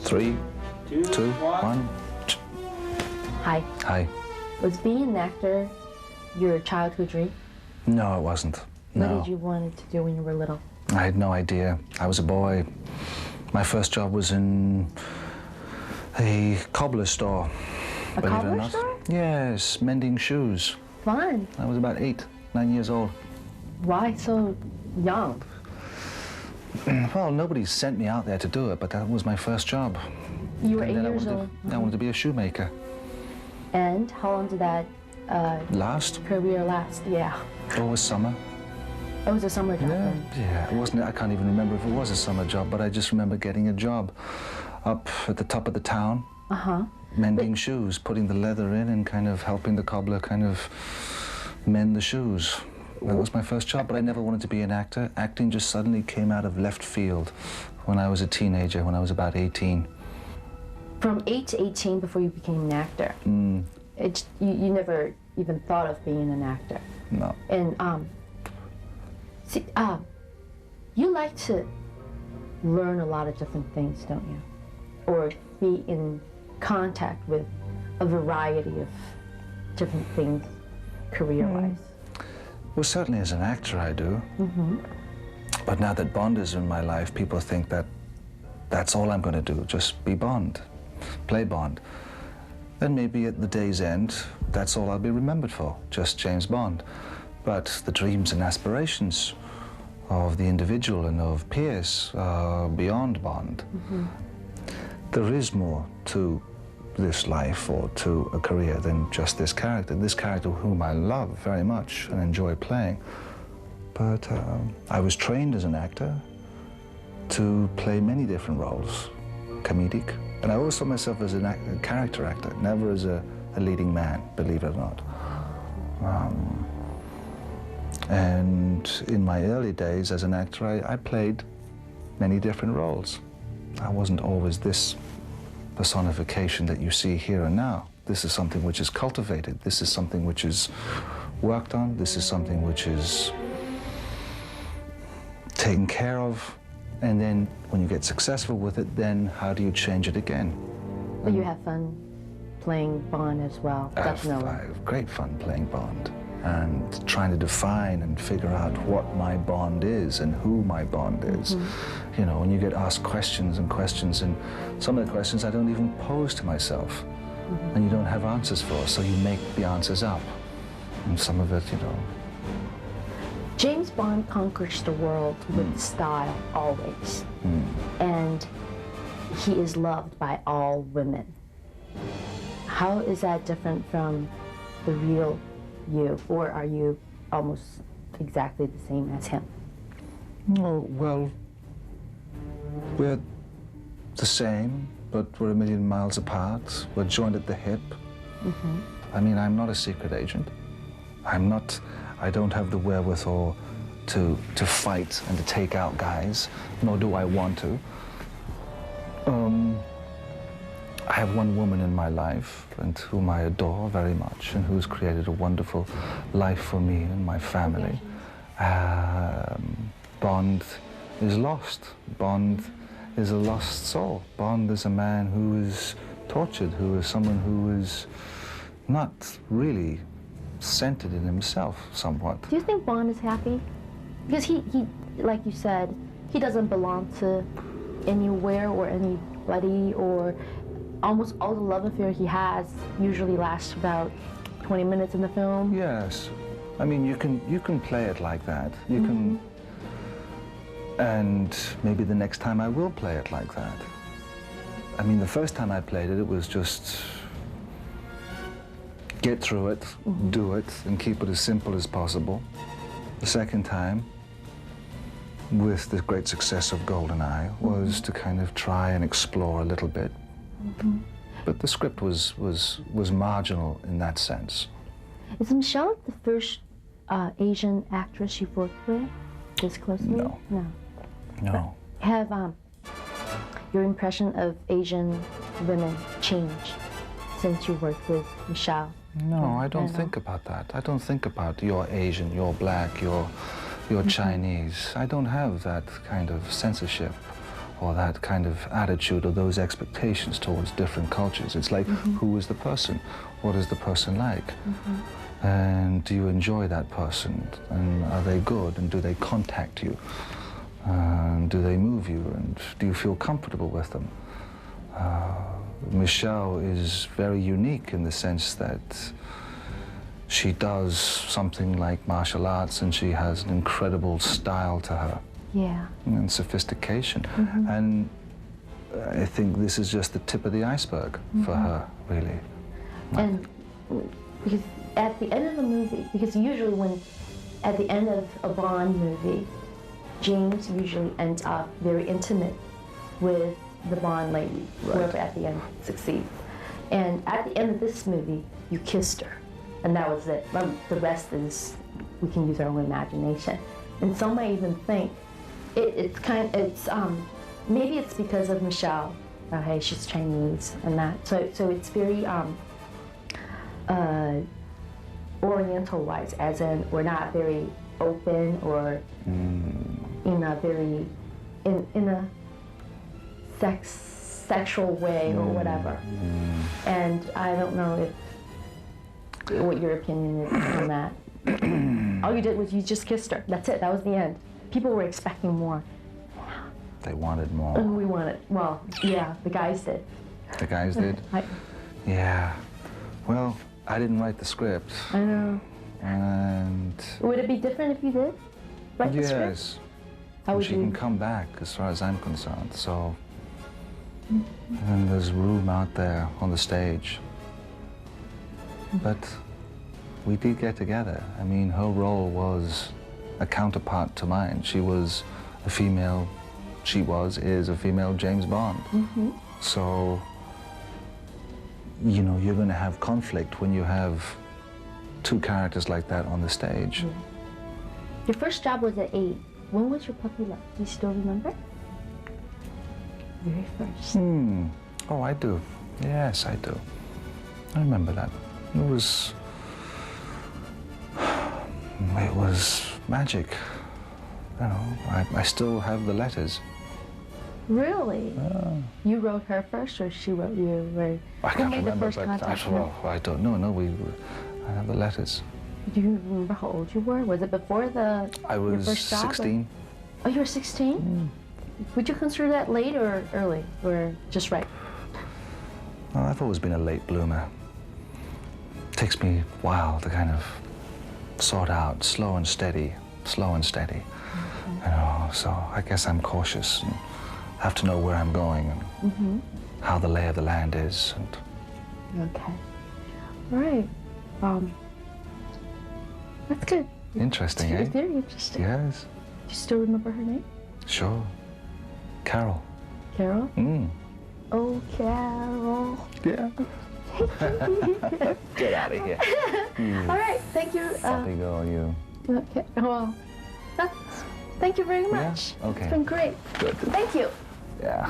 3, 2, 1. Hi. Hi. Was being an actor your childhood dream? No, it wasn't. No. What did you want to do when you were little? I had no idea. I was a boy. My first job was in a cobbler store. A cobbler store? Yes, mending shoes. Fun. I was about 8, 9 years old. Why so young? Well, nobody sent me out there to do it, but that was my first job. You were And 8 then years old. I wanted to be a shoemaker. And how long did that Last? career last? Yeah. Always summer. It was a summer job then. Yeah, it wasn't, I can't even remember if it was a summer job, but I just remember getting a job up at the top of the town, mending shoes, putting the leather in and kind of helping the cobbler kind of mend the shoes. That was my first job, but I never wanted to be an actor. Acting just suddenly came out of left field when I was a teenager, when I was about 18. From 8 to 18 before you became an actor. You never even thought of being an actor. No. And see, you like to learn a lot of different things, don't you? Or be in contact with a variety of different things, career-wise. Well, certainly as an actor I do. But now that Bond is in my life, people think that that's all I'm going to do, just be Bond, play Bond. And maybe at the day's end, that's all I'll be remembered for, just James Bond. But the dreams and aspirations of the individual and of Pierce are beyond Bond. There is more to this life or to a career than just this character whom I love very much and enjoy playing. But I was trained as an actor to play many different roles, comedic, and I always saw myself as a character actor, never as a leading man, believe it or not. And in my early days as an actor, I played many different roles. I wasn't always this personification that you see here and now. This is something which is cultivated. This is something which is worked on. This is something which is taken care of. And then when you get successful with it, then how do you change it again? But you have fun playing Bond as well, definitely. I have great fun playing Bond and trying to define and figure out what my Bond is and who my Bond is. You know, when you get asked questions and questions, and some of the questions I don't even pose to myself, and you don't have answers for, so you make the answers up. And some of it, you know. James Bond conquers the world with style, always. And he is loved by all women. How is that different from the real you, or are you almost exactly the same as him? Oh, well, we're the same, but we're a million miles apart. We're joined at the hip. I mean, I'm not a secret agent. I don't have the wherewithal to fight and to take out guys, nor do I want to. I have one woman in my life, and whom I adore very much, and who's created a wonderful life for me and my family. Bond is lost. Bond is a lost soul. Bond is a man who is tortured, who is someone who is not really centered in himself somewhat. Do you think Bond is happy? Because he, like you said, he doesn't belong to anywhere or anybody, or almost all the love affair he has usually lasts about 20 minutes in the film. Yes. I mean, you can play it like that. You can, and maybe the next time I will play it like that. I mean, the first time I played it, it was just get through it, do it, and keep it as simple as possible. The second time, with the great success of GoldenEye, was to kind of try and explore a little bit. But the script was marginal in that sense. Is Michelle the first Asian actress you've worked with this closely? No. No. No. Have your impression of Asian women changed since you worked with Michelle? No, I don't think about that. I don't think about you're Asian, you're black, you're Chinese. I don't have that kind of censorship or that kind of attitude or those expectations towards different cultures. It's like, who is the person? What is the person like? And do you enjoy that person? And are they good? And do they contact you? Do they move you? And do you feel comfortable with them? Michelle is very unique in the sense that she does something like martial arts, and she has an incredible style to her. Yeah. And sophistication. And I think this is just the tip of the iceberg for her, really. And because at the end of the movie, because usually when at the end of a Bond movie, James usually ends up very intimate with the Bond lady, whoever at the end succeeds. And at the end of this movie, you kissed her, and that was it. The rest is, we can use our own imagination. And some may even think maybe it's because of Michelle. Hey, she's Chinese and that. So it's very Oriental-wise, as in we're not very open or in a sexual way or whatever. And I don't know what your opinion is on that. All you did was you just kissed her. That's it. That was the end. People were expecting more. They wanted more. And we wanted, well, yeah, the guys did. The guys did? Yeah. Well, I didn't write the script. I know. And... Would it be different if you did write the script? Yes. How would she you? can come back, as far as I'm concerned. So, and there's room out there on the stage. But we did get together. I mean, her role was a counterpart to mine. She was a female, is a female James Bond. So, you know, you're going to have conflict when you have two characters like that on the stage. Your first job was at 8. When was your puppy love? Do you still remember? Very first. Oh, I do. Yes, I do. I remember that. It was magic. You know, I still have the letters. Really? You wrote her first, or she wrote you? I can't made remember, the first contact? I don't know. No, I have the letters. Do you remember how old you were? Was it before your first job? 16. Oh, you were 16? Would you consider that late or early, or just right? Well, I've always been a late bloomer. It takes me a while to kind of sort out, slow and steady. You know, so I guess I'm cautious and have to know where I'm going and how the lay of the land is. Okay. All right. That's good. Interesting, it's eh? Very interesting. Yes. Do you still remember her name? Sure. Carol. Carol? Oh, Carol. Yeah. Get out of here. All right, thank you. Happy girl, you. Okay, well, thank you very much. Yeah? Okay. It's been great. Good. Thank you. Yeah.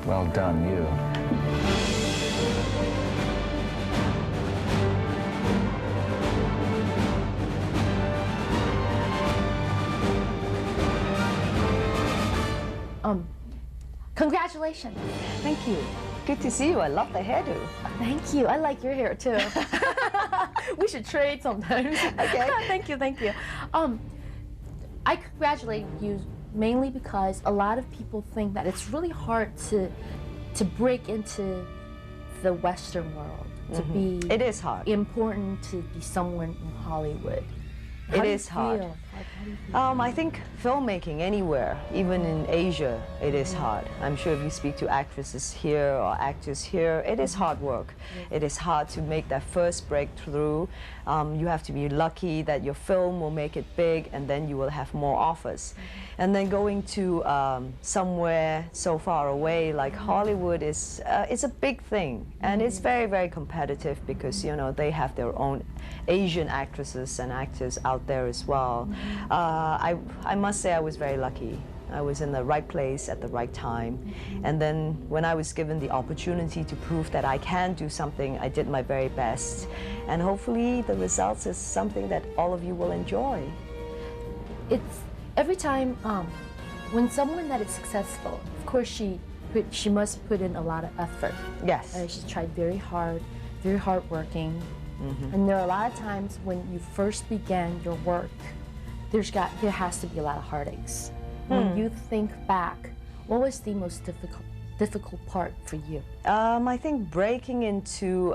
Well done, you. Congratulations. Thank you. Good to see you. I love the hairdo. Thank you. I like your hair too. We should trade sometimes. Okay. Thank you. I congratulate you mainly because a lot of people think that it's really hard to break into the Western world, to be It is hard. important to be someone in Hollywood. It is hard. I think filmmaking anywhere, even in Asia, it is hard. I'm sure if you speak to actresses here or actors here, it is hard work. It is hard to make that first breakthrough. You have to be lucky that your film will make it big, and then you will have more offers. And then going to somewhere so far away like Hollywood is it's a big thing, and it's very, very competitive because, you know, they have their own Asian actresses and actors out there as well. I must say I was very lucky. I was in the right place at the right time. And then when I was given the opportunity to prove that I can do something, I did my very best. And hopefully the results is something that all of you will enjoy. It's every time when someone that is successful, of course, she must put in a lot of effort. Yes. She's tried very hardworking. And there are a lot of times when you first began your work, there has to be a lot of heartaches. When you think back, what was the most difficult part for you? I think breaking into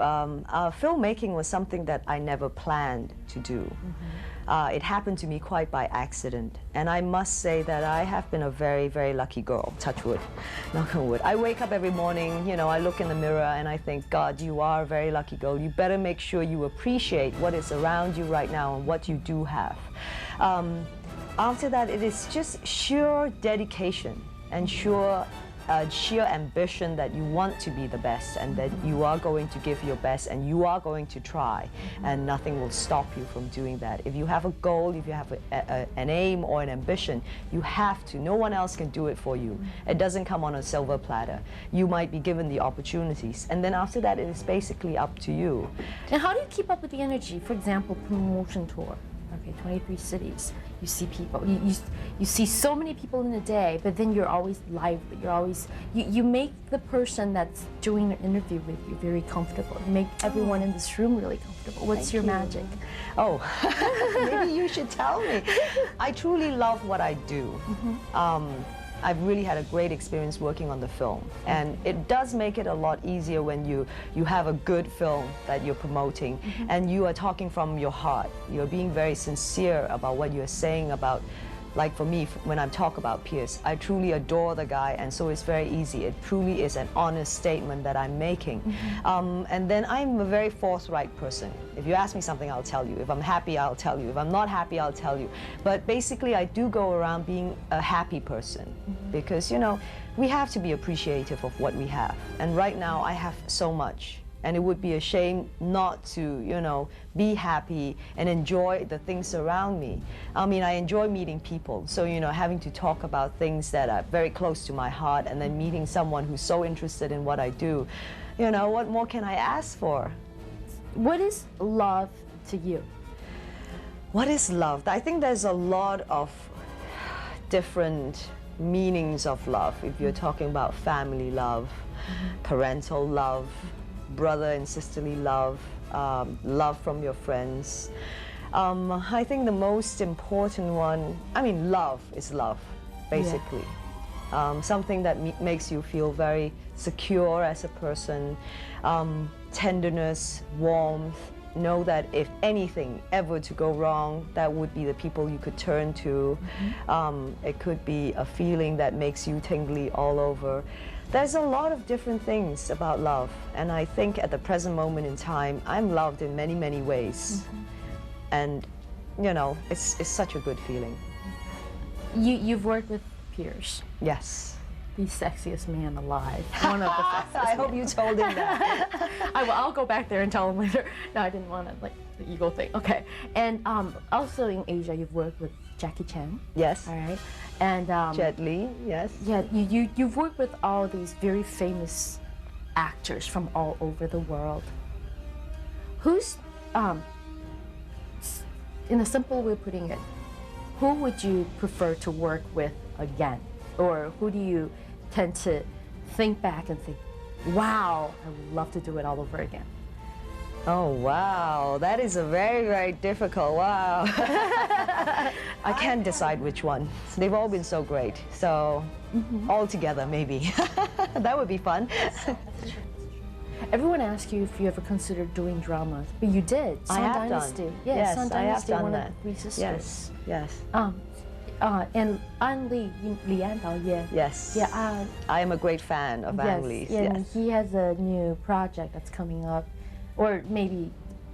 filmmaking was something that I never planned to do. It happened to me quite by accident, and I must say that I have been a very, very lucky girl, touch wood, knock on wood. I wake up every morning, you know, I look in the mirror and I think, God, you are a very lucky girl. You better make sure you appreciate what is around you right now and what you do have. After that, it is just sheer dedication and sheer ambition that you want to be the best and that you are going to give your best and you are going to try, and nothing will stop you from doing that. If you have a goal, if you have an aim or an ambition, you have to. No one else can do it for you. It doesn't come on a silver platter. You might be given the opportunities, and then after that it is basically up to you. And how do you keep up with the energy? For example, promotion tour. Okay, 23 cities. You see people, you see so many people in a day, but then you're always lively. You're always, you make the person that's doing an interview with you very comfortable. You make everyone in this room really comfortable. What's your magic? Oh, maybe you should tell me. I truly love what I do. I've really had a great experience working on the film, and it does make it a lot easier when you have a good film that you're promoting, and you are talking from your heart. You're being very sincere about what you're saying about, like for me, when I talk about Pierce, I truly adore the guy, and so it's very easy. It truly is an honest statement that I'm making. And then I'm a very forthright person. If you ask me something, I'll tell you. If I'm happy, I'll tell you. If I'm not happy, I'll tell you. But basically, I do go around being a happy person because, you know, we have to be appreciative of what we have. And right now, I have so much. And it would be a shame not to, you know, be happy and enjoy the things around me. I mean, I enjoy meeting people. So, you know, having to talk about things that are very close to my heart and then meeting someone who's so interested in what I do, you know, what more can I ask for? What is love to you? What is love? I think there's a lot of different meanings of love. If you're talking about family love, parental love, brother and sisterly love, love from your friends. I think the most important one, I mean, love is love, basically. Something that makes you feel very secure as a person, tenderness, warmth. Know that if anything ever to go wrong, that would be the people you could turn to. It could be a feeling that makes you tingly all over. There's a lot of different things about love, and I think at the present moment in time, I'm loved in many, many ways. And, you know, it's such a good feeling. You've worked with Pierce. Yes. The sexiest man alive. One of the sexiest. I hope you told him that. I'll go back there and tell him later. No, I didn't want to, like, the ego thing. Okay. And also in Asia, you've worked with Jackie Chan. Yes. All right. And Jet Li, yes. Yeah, you've worked with all these very famous actors from all over the world. Who's, in a simple way of putting it, who would you prefer to work with again? Or who do you tend to think back and think, wow, I would love to do it all over again? Oh, wow. That is a very, very difficult, wow. I can't decide which one. They've all been so great. So, all together, maybe. That would be fun. Everyone asks you if you ever considered doing dramas, but you did. I have Dynasty. done. Yeah, yes, Sun I have Dynasty, done one that. of the three sisters. Yes, yes. And An Li, Lian Dao. Yes. Yeah. I am a great fan of Ang Lee. Yes, and yes. he has a new project that's coming up, or maybe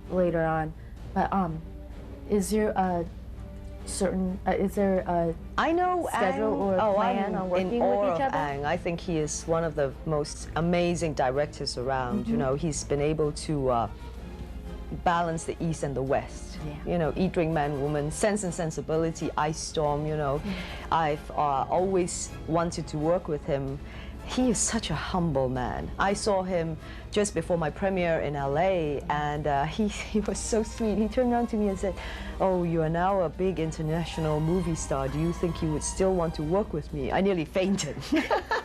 later on. But is there a certain I know schedule Ang, or plan on working in awe with each of other? Ang. I think he is one of the most amazing directors around. You know, he's been able to balance the East and the West. Yeah. You know, Eat, Drink, Man, Woman, Sense and Sensibility, Ice Storm, you know. I've always wanted to work with him. He is such a humble man. I saw him just before my premiere in LA, and he was so sweet. He turned around to me and said, "Oh, you are now a big international movie star. Do you think you would still want to work with me?" I nearly fainted.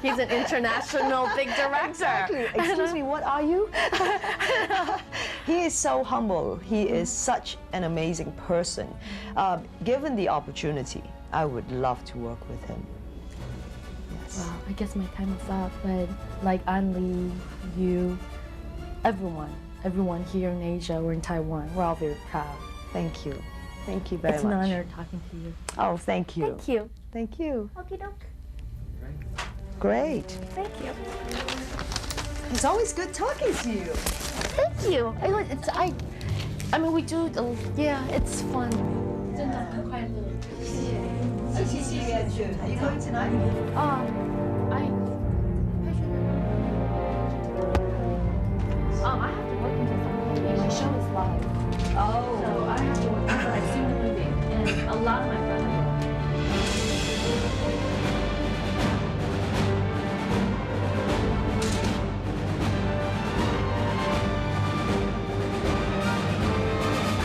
He's an international big director. Exactly. Excuse me, what are you? He is so humble. He is such an amazing person. Given the opportunity, I would love to work with him. Well, I guess my time is up, but like Anli, you, everyone here in Asia or in Taiwan, we're all very proud. Thank you. Thank you very much. It's an honor talking to you. Oh, thank you. Thank you. Thank you. Okie doke. Great. Thank you. It's always good talking to you. Thank you. I mean, we do, yeah, it's fun. Are you going tonight? I have to work until 7:30. My show is live. Oh. So I have to work until I've seen the movie, and a lot of my friends